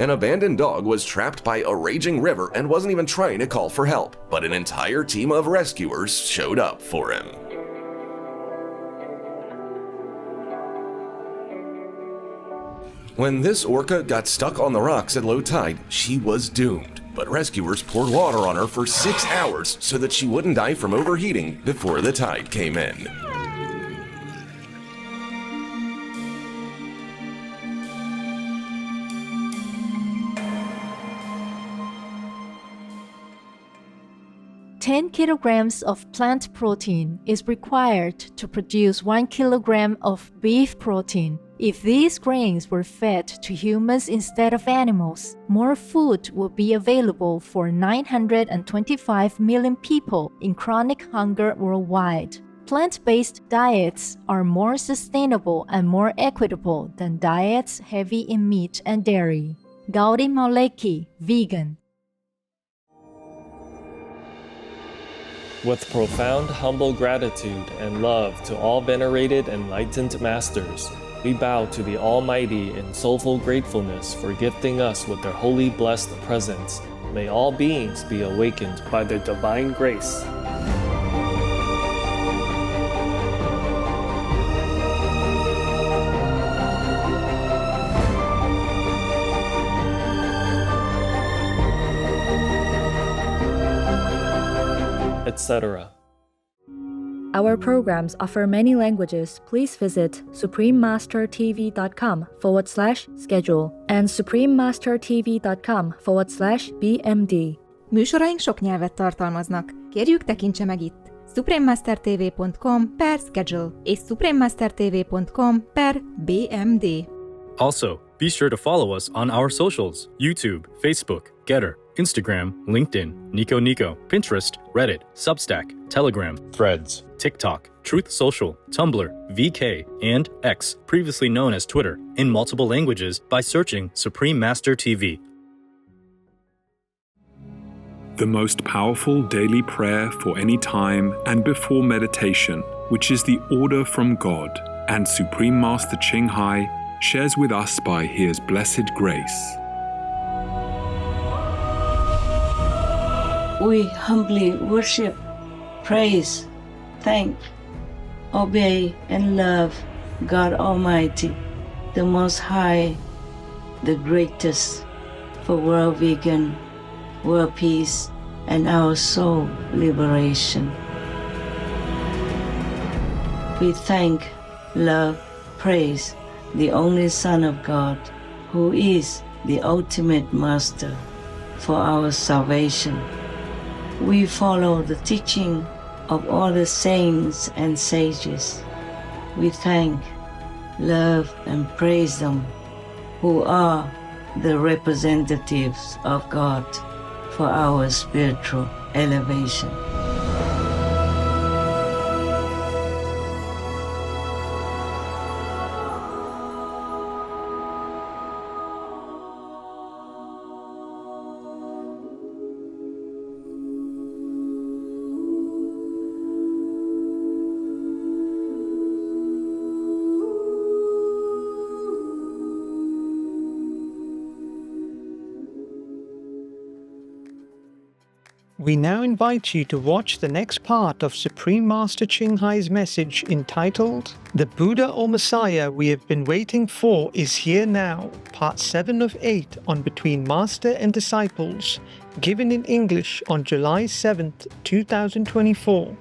An abandoned dog was trapped by a raging river and wasn't even trying to call for help, but an entire team of rescuers showed up for him. When this orca got stuck on the rocks at low tide, she was doomed, but rescuers poured water on her for 6 hours so that she wouldn't die from overheating before the tide came in. Ten kilograms of plant protein is required to produce 1 kilogram of beef protein. If these grains were fed to humans instead of animals, more food would be available for 925 million people in chronic hunger worldwide. Plant-based diets are more sustainable and more equitable than diets heavy in meat and dairy. Gauri Mauleki, vegan. With profound humble gratitude and love to all venerated enlightened masters, we bow to the Almighty in soulful gratefulness for gifting us with their holy blessed presence. May all beings be awakened by their divine grace. Etc. Our programs offer many languages. Please visit suprememastertv.com/schedule and suprememastertv.com/bmd. Műsoraink sok nyelvet tartalmaznak. Kérjük, tekintse meg itt suprememastertv.com/schedule és suprememastertv.com/bmd. Also, be sure to follow us on our socials: YouTube, Facebook, Getter, Instagram, LinkedIn, Nico, Pinterest, Reddit, Substack, Telegram, Threads, TikTok, Truth Social, Tumblr, VK, and X, previously known as Twitter, in multiple languages by searching Supreme Master TV. The most powerful daily prayer for any time and before meditation, which is the order from God, and Supreme Master Ching Hai shares with us by His blessed grace. We humbly worship, praise, thank, obey, and love God Almighty, the Most High, the greatest, for world vegan, world peace, and our soul liberation. We thank, love, praise the only Son of God, who is the ultimate Master for our salvation. We follow the teaching of all the saints and sages. We thank, love, and praise them, who are the representatives of God for our spiritual elevation. We now invite you to watch the next part of Supreme Master Ching Hai's message entitled, The Buddha or Messiah We Have Been Waiting For Is Here Now, Part 7 of 8 on Between Master and Disciples, given in English on July 7th, 2024.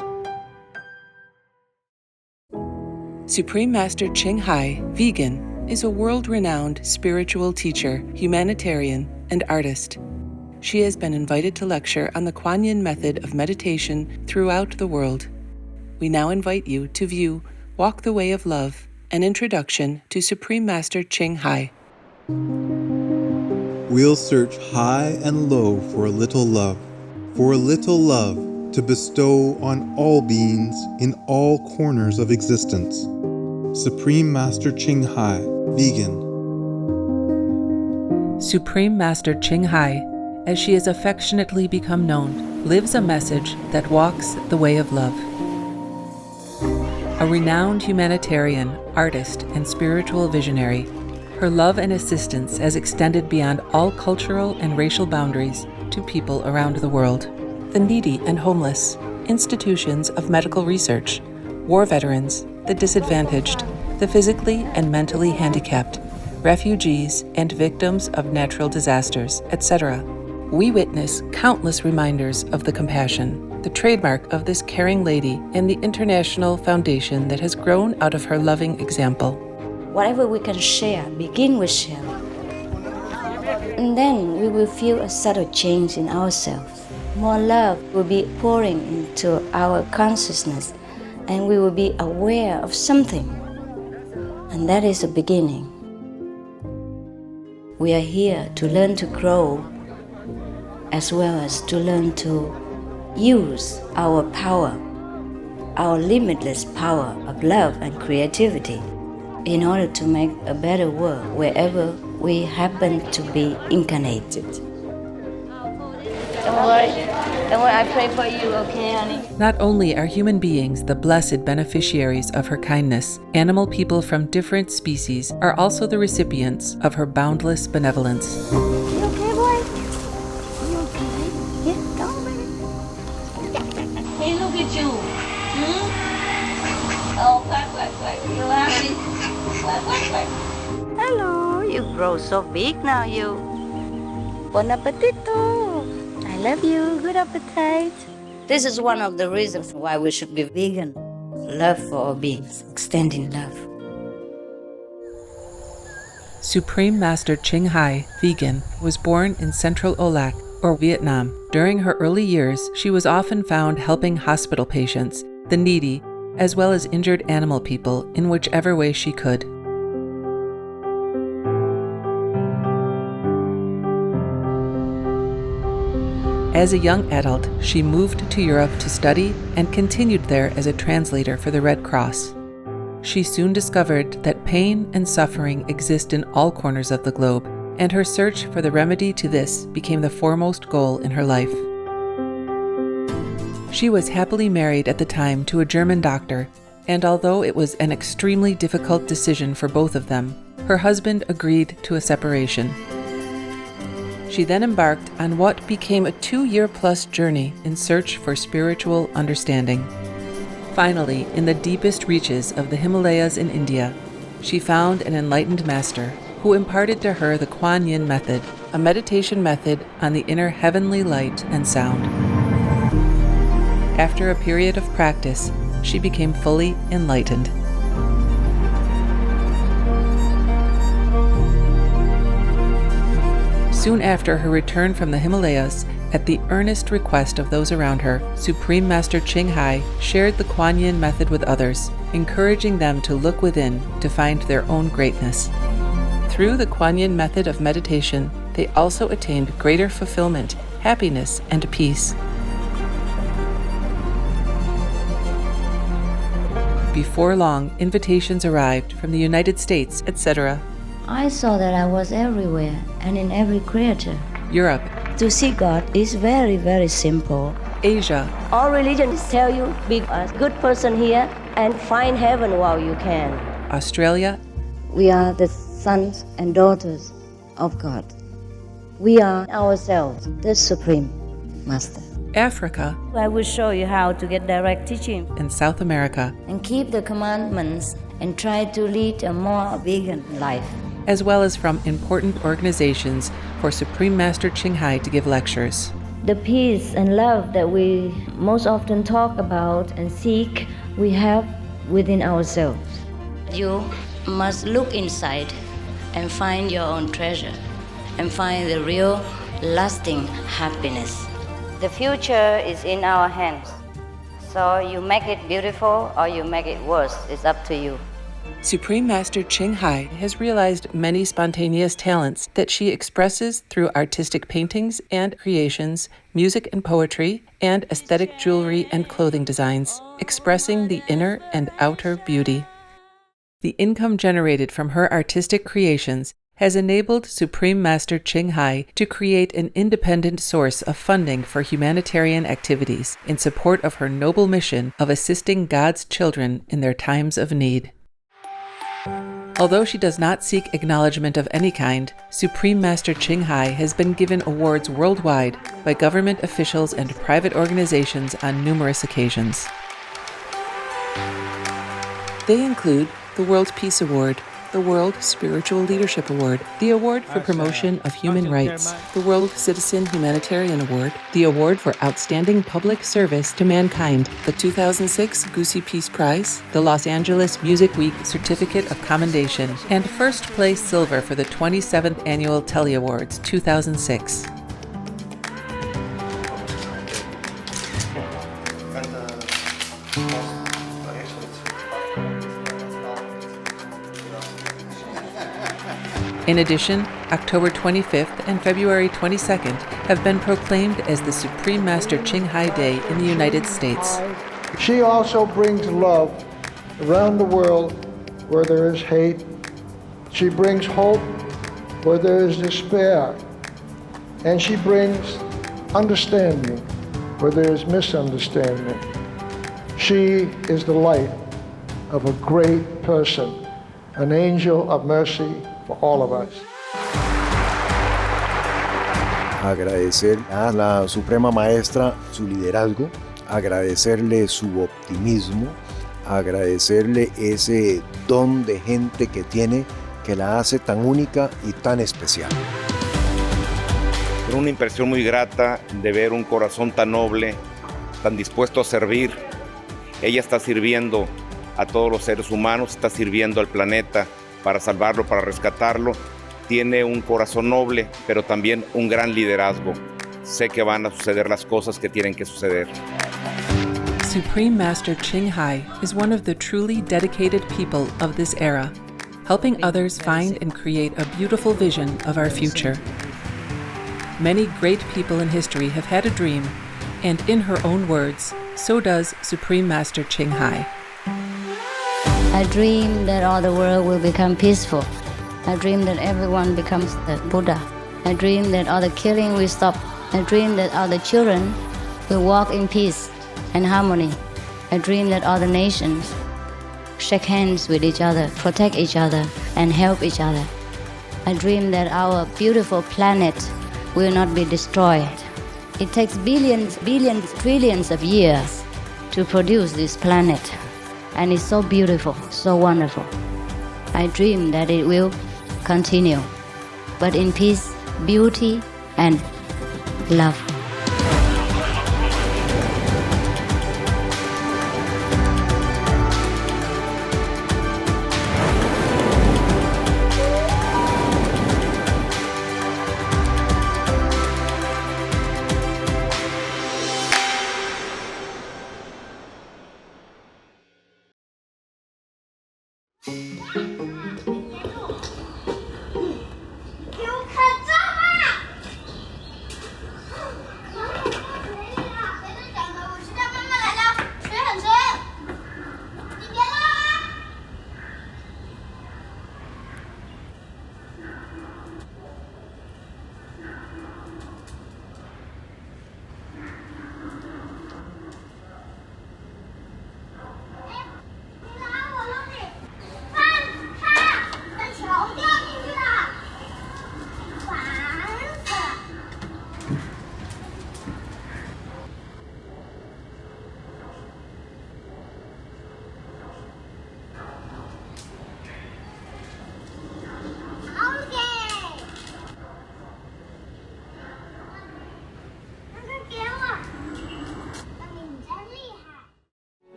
Supreme Master Ching Hai, vegan, is a world-renowned spiritual teacher, humanitarian, and artist. She has been invited to lecture on the Kuan Yin method of meditation throughout the world. We now invite you to view Walk the Way of Love, an introduction to Supreme Master Ching Hai. We'll search high and low for a little love to bestow on all beings in all corners of existence. Supreme Master Ching Hai, vegan. Supreme Master Ching Hai, as she has affectionately become known, lives a message that walks the way of love. A renowned humanitarian, artist, and spiritual visionary, her love and assistance has extended beyond all cultural and racial boundaries to people around the world. The needy and homeless, institutions of medical research, war veterans, the disadvantaged, the physically and mentally handicapped, refugees, and victims of natural disasters, etc. We witness countless reminders of the compassion, the trademark of this caring lady, and the international foundation that has grown out of her loving example. Whatever we can share, begin with sharing. And then we will feel a subtle change in ourselves. More love will be pouring into our consciousness, and we will be aware of something. And that is a beginning. We are here to learn to grow, as well as to learn to use our power, our limitless power of love and creativity, in order to make a better world wherever we happen to be incarnated. Don't worry, I pray for you, okay, honey? Not only are human beings the blessed beneficiaries of her kindness, animal people from different species are also the recipients of her boundless benevolence. You okay, boy? You okay? Yeah, come on, baby. Hey, look at you. Oh, quack. You happy? Quack. Hello, you grow so big now, you. Bon appetito. I love you. Good appetite. This is one of the reasons why we should be vegan. Love for all beings, extending love. Supreme Master Ching Hai, vegan, was born in Central Olac, or Vietnam. During her early years, she was often found helping hospital patients, the needy, as well as injured animal people in whichever way she could. As a young adult, she moved to Europe to study and continued there as a translator for the Red Cross. She soon discovered that pain and suffering exist in all corners of the globe, and her search for the remedy to this became the foremost goal in her life. She was happily married at the time to a German doctor, and although it was an extremely difficult decision for both of them, her husband agreed to a separation. She then embarked on what became a 2-year-plus journey in search for spiritual understanding. Finally, in the deepest reaches of the Himalayas in India, she found an enlightened master who imparted to her the Kuan Yin method, a meditation method on the inner heavenly light and sound. After a period of practice, she became fully enlightened. Soon after her return from the Himalayas, at the earnest request of those around her, Supreme Master Ching Hai shared the Kuan Yin method with others, encouraging them to look within to find their own greatness. Through the Kuan Yin method of meditation, they also attained greater fulfillment, happiness, and peace. Before long, invitations arrived from the United States, etc. I saw that I was everywhere and in every creature. Europe. To see God is very, very simple. Asia. All religions tell you, be a good person here and find heaven while you can. Australia. We are the sons and daughters of God. We are ourselves, the Supreme Master. Africa. I will show you how to get direct teaching. And South America. And keep the commandments and try to lead a more vegan life. As well as from important organizations for Supreme Master Ching Hai to give lectures. The peace and love that we most often talk about and seek, we have within ourselves. You must look inside and find your own treasure and find the real lasting happiness. The future is in our hands. So you make it beautiful or you make it worse. It's up to you. Supreme Master Ching Hai has realized many spontaneous talents that she expresses through artistic paintings and creations, music and poetry, and aesthetic jewelry and clothing designs, expressing the inner and outer beauty. The income generated from her artistic creations has enabled Supreme Master Ching Hai to create an independent source of funding for humanitarian activities in support of her noble mission of assisting God's children in their times of need. Although she does not seek acknowledgement of any kind, Supreme Master Ching Hai has been given awards worldwide by government officials and private organizations on numerous occasions. They include the World Peace Award, the World Spiritual Leadership Award, the Award for Promotion of Human Rights, the World Citizen Humanitarian Award, the Award for Outstanding Public Service to Mankind, the 2006 Gucci Peace Prize, the Los Angeles Music Week Certificate of Commendation, and first place silver for the 27th Annual Telly Awards 2006. In addition, October 25th and February 22nd have been proclaimed as the Supreme Master Ching Hai Day in the United States. She also brings love around the world where there is hate. She brings hope where there is despair. And she brings understanding where there is misunderstanding. She is the light of a great person, an angel of mercy for all of us. Agradecer a la Suprema Maestra su liderazgo, agradecerle su optimismo, agradecerle ese don de gente que tiene que la hace tan única y tan especial. Una impresión muy grata de ver un corazón tan noble, tan dispuesto a servir. Ella está sirviendo a todos los seres humanos, está sirviendo al planeta para salvarlo, para rescatarlo. Tiene un corazón noble, pero también un gran liderazgo. Sé que van a suceder las cosas que tienen que suceder. Supreme Master Ching Hai is one of the truly dedicated people of this era, helping others find and create a beautiful vision of our future. Many great people in history have had a dream, and in her own words, so does Supreme Master Ching Hai. I dream that all the world will become peaceful. I dream that everyone becomes the Buddha. I dream that all the killing will stop. I dream that all the children will walk in peace and harmony. I dream that all the nations shake hands with each other, protect each other, and help each other. I dream that our beautiful planet will not be destroyed. It takes billions, trillions of years to produce this planet. And it's so beautiful, so wonderful. I dream that it will continue, but in peace, beauty, and love.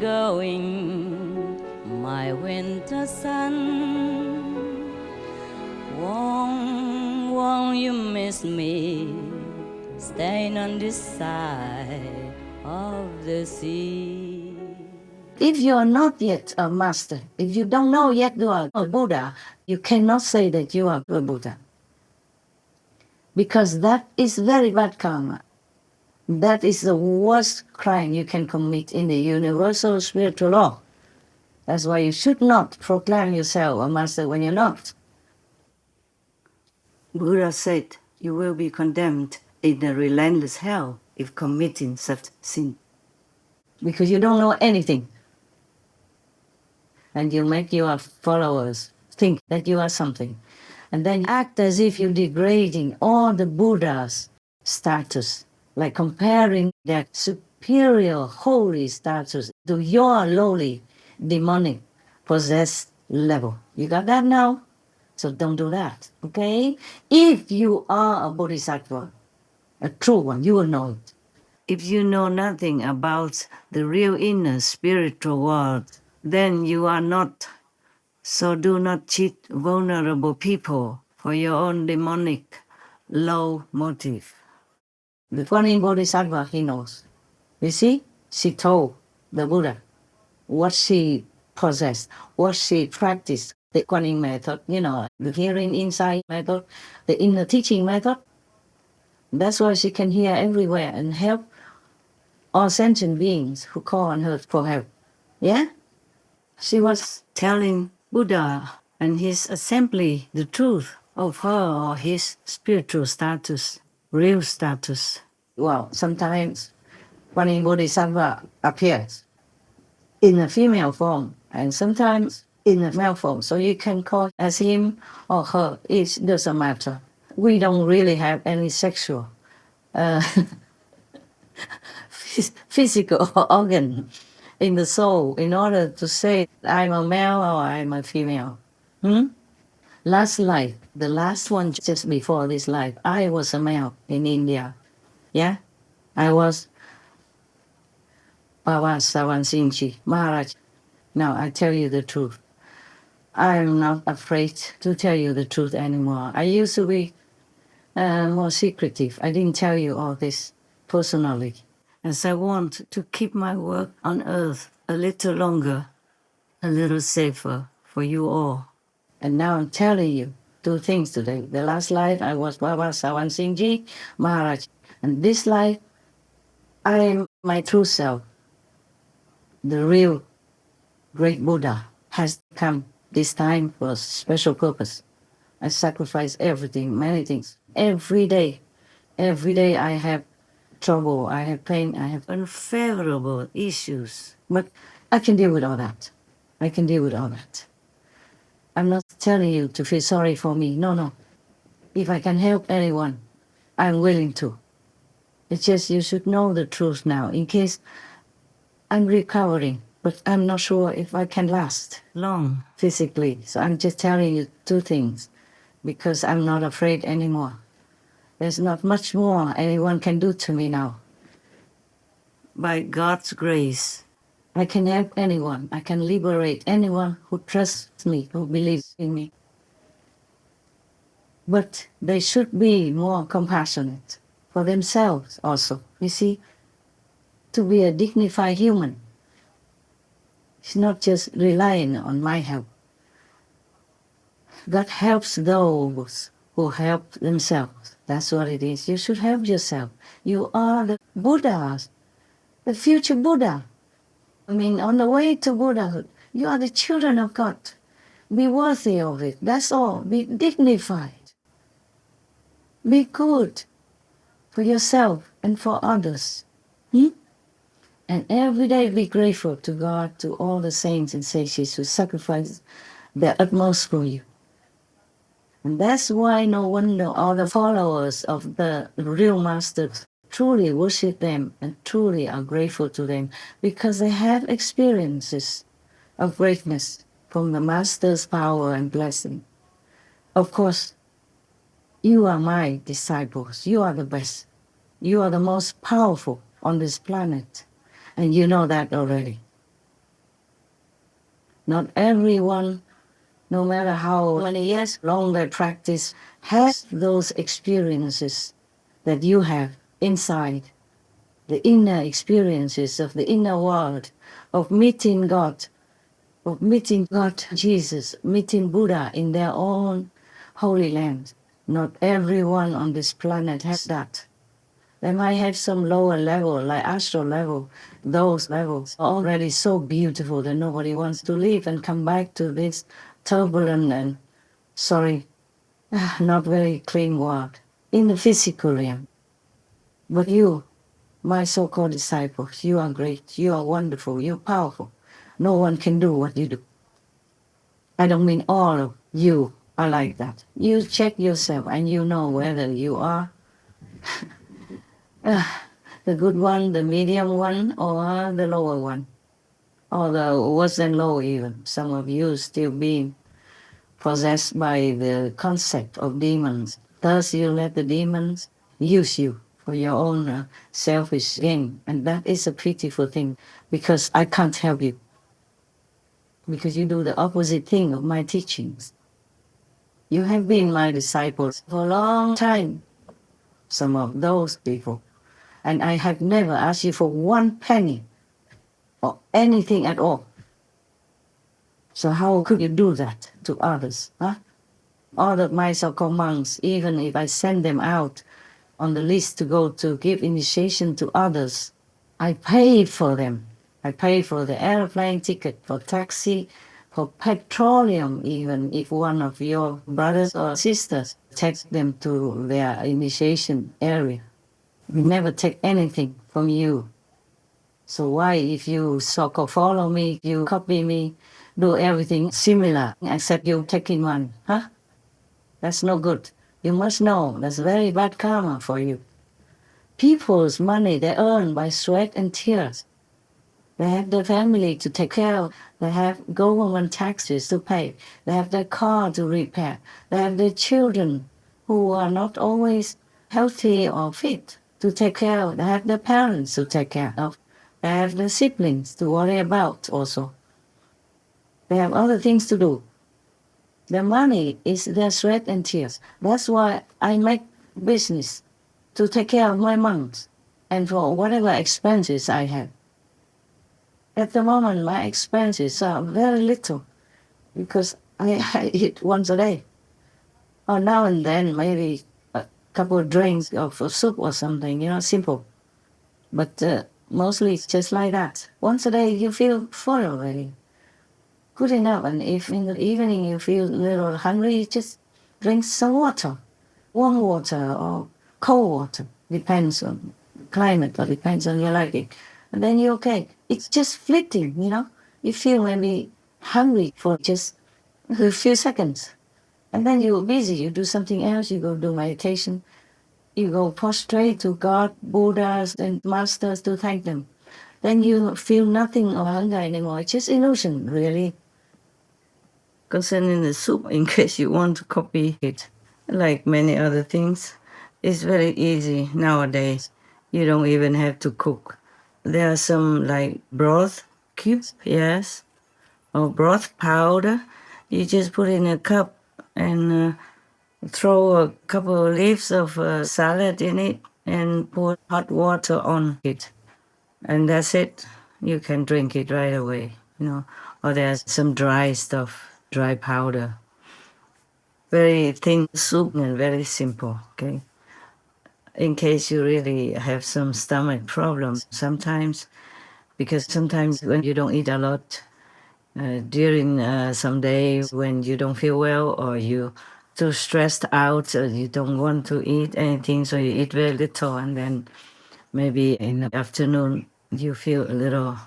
Going, my winter sun. Won't you miss me, staying on this side of the sea? If you are not yet a master, if you don't know yet you are a Buddha, you cannot say that you are a Buddha. Because that is very bad karma. That is the worst crime you can commit in the universal spiritual law. That's why you should not proclaim yourself a master when you're not. Buddha said you will be condemned in the relentless hell if committing such sin. Because you don't know anything. and you make your followers think that you are something. And then act as if you're degrading all the Buddha's status, like comparing their superior holy status to your lowly, demonic, possessed level. You got that now? So don't do that, okay? If you are a bodhisattva, a true one, you will know it. If you know nothing about the real inner spiritual world, then you are not. So do not cheat vulnerable people for your own demonic low motive. The Guanyin Bodhisattva, he knows. You see, she told the Buddha what she possessed, what she practiced, the Guanyin method, the hearing insight method, the inner teaching method. That's why she can hear everywhere and help all sentient beings who call on her for help. Yeah? She was telling Buddha and his assembly the truth of her or his spiritual status, real status. Well, sometimes Guanyin Bodhisattva appears in a female form and sometimes in a male form. So you can call as him or her. It doesn't matter. We don't really have any sexual physical organ in the soul in order to say I'm a male or I'm a female. Last life, the last one just before this life, I was a male in India. Yeah? I was Baba Sawan Singh Maharaj. Now I tell you the truth. I'm not afraid to tell you the truth anymore. I used to be more secretive. I didn't tell you all this personally. As I want to keep my work on earth a little longer, a little safer for you all. And now I'm telling you two things today. The last life I was Baba Sawan Singh Maharaj. And this life I am my true self. The real great Buddha has come this time for a special purpose. I sacrifice everything, many things. Every day I have trouble, I have pain, I have unfavorable issues. But I can deal with all that. I can deal with all that. I'm not telling you to feel sorry for me. No. If I can help anyone, I'm willing to. It's just you should know the truth now in case I'm recovering, but I'm not sure if I can last long physically. So I'm just telling you two things because I'm not afraid anymore. There's not much more anyone can do to me now. By God's grace, I can help anyone. I can liberate anyone who trusts me, who believes in me. But they should be more compassionate for themselves also. You see, to be a dignified human, it's not just relying on my help. God helps those who help themselves. That's what it is. You should help yourself. You are the Buddhas, the future Buddha. I mean, on the way to Buddhahood, you are the children of God. Be worthy of it. That's all. Be dignified. Be good for yourself and for others. And every day be grateful to God, to all the saints and sages who sacrifice their utmost for you. And that's why no wonder all the followers of the real masters truly worship them and truly are grateful to them because they have experiences of greatness from the master's power and blessing. Of course, you are my disciples. You are the best. You are the most powerful on this planet. And you know that already. Not everyone, no matter how many years long they practice, has those experiences that you have inside. The inner experiences of the inner world, of meeting God, Jesus, meeting Buddha in their own holy land. Not everyone on this planet has that. They might have some lower level, like astral level. Those levels are already so beautiful that nobody wants to leave and come back to this turbulent and, not very clean world in the physical realm. But you, my so-called disciples, you are great, you are wonderful, you're powerful. No one can do what you do. I don't mean all of you are like that. You check yourself and you know whether you are the good one, the medium one, or the lower one, or the worse than low even. Some of you still being possessed by the concept of demons. Thus you let the demons use you for your own selfish gain. And that is a pitiful thing because I can't help you. Because you do the opposite thing of my teachings. You have been my disciples for a long time, some of those people. And I have never asked you for one penny or anything at all. So how could you do that to others, huh? All of my so-called monks, even if I send them out on the list to go to give initiation to others, I paid for them. I paid for the airplane ticket, for taxi, for petroleum, even if one of your brothers or sisters takes them to their initiation area. We never take anything from you. So why, if you so-called follow me, you copy me, do everything similar, except you taking one, huh? That's no good. You must know that's very bad karma for you. People's money they earn by sweat and tears. They have their family to take care of. They have government taxes to pay. They have their car to repair. They have their children who are not always healthy or fit to take care of. They have their parents to take care of. They have their siblings to worry about also. They have other things to do. Their money is their sweat and tears. That's why I make business to take care of my monks and for whatever expenses I have. At the moment, my expenses are very little because I eat once a day. Or now and then, maybe a couple of drinks of soup or something, simple. But mostly it's just like that. Once a day, you feel full already. Good enough. And if in the evening you feel a little hungry, you just drink some water. Warm water or cold water. Depends on the climate or depends on your liking. And then you're okay. It's just fleeting, You feel maybe hungry for just a few seconds. And then you're busy. You do something else. You go do meditation. You go prostrate to God, Buddhas, and masters to thank them. Then you feel nothing of hunger anymore. It's just illusion, really. Concerning the soup, in case you want to copy it, like many other things, it's very easy nowadays. You don't even have to cook. There are some like broth cubes, yes, or broth powder. You just put in a cup and throw a couple of leaves of salad in it and pour hot water on it. And that's it. You can drink it right away, Or there's some dry stuff, dry powder. Very thin soup and very simple, okay? In case you really have some stomach problems sometimes, because sometimes when you don't eat a lot during some days when you don't feel well or you too stressed out or you don't want to eat anything, so you eat very little, and then maybe in the afternoon you feel a little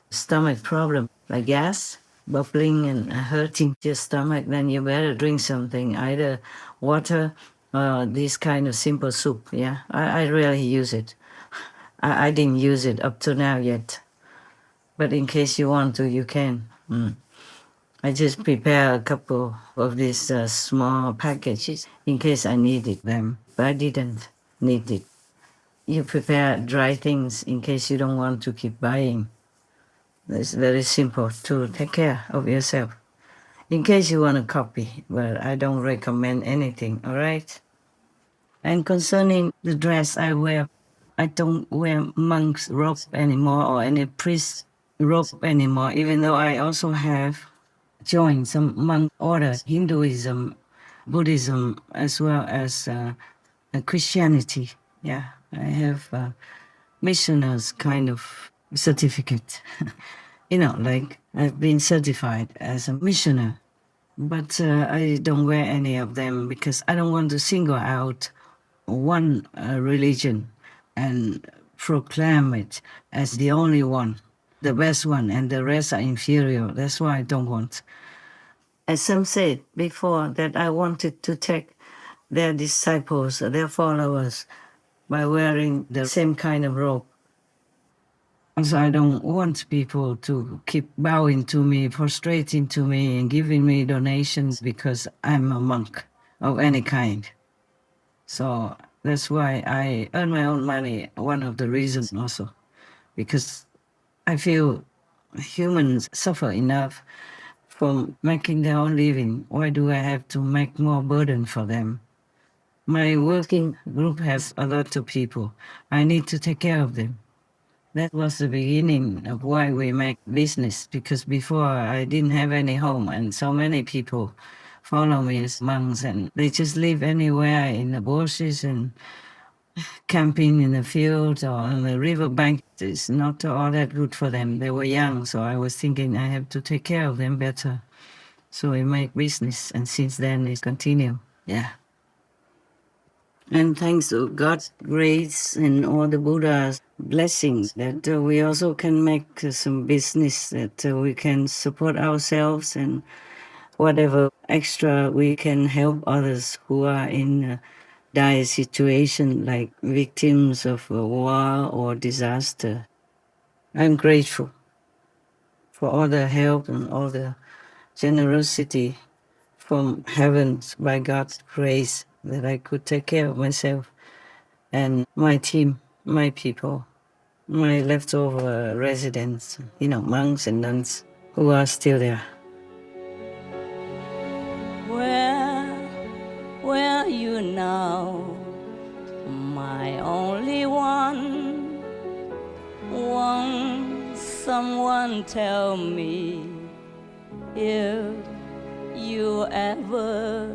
stomach problem, like gas, bubbling and hurting your stomach, then you better drink something, either water or this kind of simple soup, yeah? I rarely use it. I didn't use it up to now yet. But in case you want to, you can. I just prepare a couple of these small packages in case I needed them, but I didn't need it. You prepare dry things in case you don't want to keep buying. It's very simple to take care of yourself. In case you want to copy, but I don't recommend anything, all right? And concerning the dress I wear, I don't wear monk's robe anymore or any priest robe anymore, even though I also have joined some monk orders, Hinduism, Buddhism, as well as Christianity. Yeah, I have missioner's kind of certificate. Like I've been certified as a missioner. But I don't wear any of them because I don't want to single out one religion and proclaim it as the only one, the best one, and the rest are inferior. That's why I don't want. as some said before, that I wanted to take their disciples, their followers, by wearing the same kind of robe. So I don't want people to keep bowing to me, prostrating to me, and giving me donations because I'm a monk of any kind. So that's why I earn my own money, one of the reasons also, because I feel humans suffer enough from making their own living. Why do I have to make more burden for them? My working group has a lot of people. I need to take care of them. That was the beginning of why we make business, because before I didn't have any home and so many people follow me as monks and they just live anywhere in the bushes and camping in the fields or on the riverbank. It's not all that good for them. They were young, so I was thinking I have to take care of them better. So we make business, and since then it's continued. Yeah. And thanks to God's grace and all the Buddha's blessings, that we also can make some business, that we can support ourselves, and whatever extra we can help others who are in dire situation, like victims of a war or disaster. I'm grateful for all the help and all the generosity from heaven by God's grace, that I could take care of myself and my team, my people, my leftover residents, monks and nuns who are still there. Where are you now, my only one? Won't someone tell me if you ever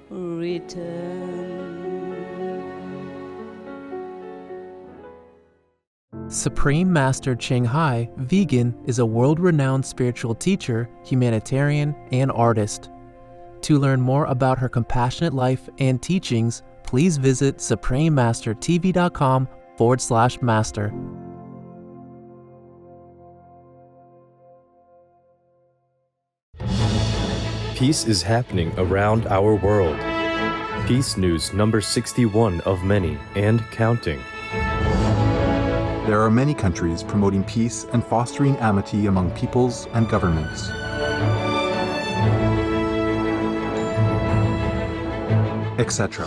return? Supreme Master Ching Hai, vegan, is a world-renowned spiritual teacher, humanitarian, and artist. To learn more about her compassionate life and teachings, please visit suprememastertv.com/master. Peace is happening around our world. Peace News number 61 of many and counting. There are many countries promoting peace and fostering amity among peoples and governments. Etc.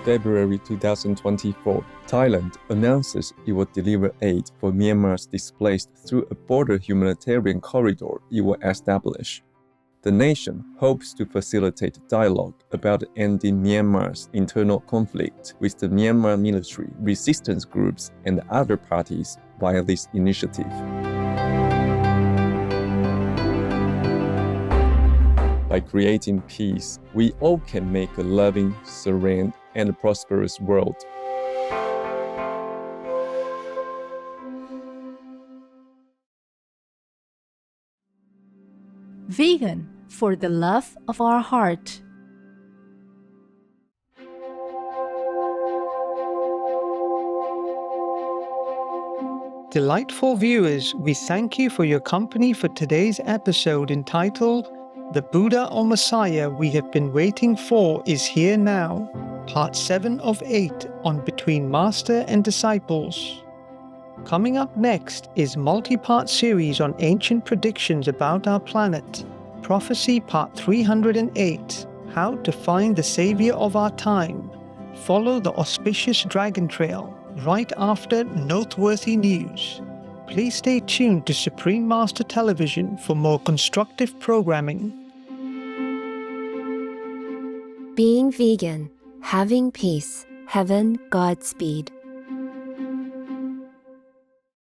February 2024, Thailand announces it will deliver aid for Myanmar's displaced through a border humanitarian corridor it will establish. The nation hopes to facilitate dialogue about ending Myanmar's internal conflict with the Myanmar military, resistance groups, and other parties via this initiative. By creating peace, we all can make a loving, serene, and prosperous world. Vegan, for the love of our heart. Delightful viewers, we thank you for your company for today's episode entitled The Buddha or Messiah We Have Been Waiting For Is Here Now, Part 7 of 8 on Between Master and Disciples. Coming up next is multi-part series on ancient predictions about our planet, Prophecy Part 308, How to Find the Savior of Our Time. Follow the auspicious Dragon Trail right after noteworthy news. Please stay tuned to Supreme Master Television for more constructive programming. Being vegan, having peace, heaven, Godspeed.